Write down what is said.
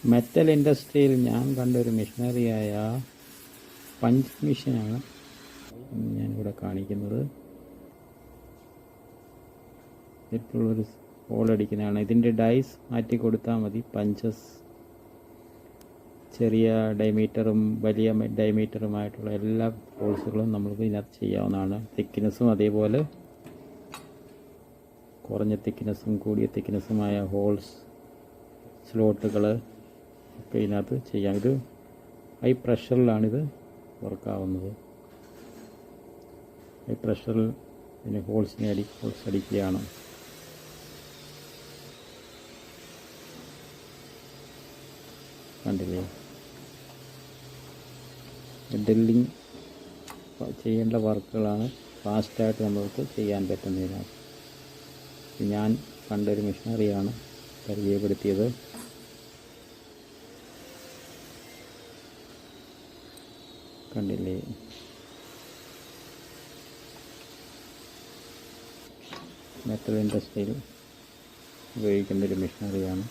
Metal ഇൻഡസ്ട്രിയിൽ ഞാൻ കണ്ടൊരു മെഷീനറിയായ പഞ്ച് മെഷീനാണ് ഞാനിവിടെ കാണിക്കുന്നത്. ഇതിലുള്ളൊരു ഹോളടിക്കുന്നതാണ്. ഇതിൻ്റെ ഡൈസ് മാറ്റി കൊടുത്താൽ മതി. പഞ്ചസ് ചെറിയ ഡയമീറ്ററും വലിയ ഡയമീറ്ററുമായിട്ടുള്ള എല്ലാ ഹോൾസുകളും നമുക്ക് ഇതിനകത്ത് ചെയ്യാവുന്നതാണ്. തിക്നെസ്സും അതേപോലെ കുറഞ്ഞ തിക്നെസ്സും കൂടിയ തിക്നെസ്സുമായ ഹോൾസ് സ്ലോട്ടുകൾ ഒക്കെ ഇതിനകത്ത് ചെയ്യാം. ഇത് ഹൈ പ്രഷറിലാണിത് വർക്കാവുന്നത്. ഹൈ പ്രഷറിൽ ഇതിന് ഹോൾസ് അടിക്കുകയാണ്. കണ്ടില്ലേ, ഡ്രില്ലിങ് ചെയ്യേണ്ട വർക്കുകളാണ് ഫാസ്റ്റായിട്ട് നമുക്ക് ചെയ്യാൻ പറ്റുന്നതിനകത്ത്. ഞാൻ കണ്ടൊരു മെഷീനറിയാണ് പരിചയപ്പെടുത്തിയത്. കണ്ടില്ലേ, മെറ്റൽ ഇൻഡസ്ട്രിയിൽ ഉപയോഗിക്കുന്നൊരു മെഷീനറിയാണ്.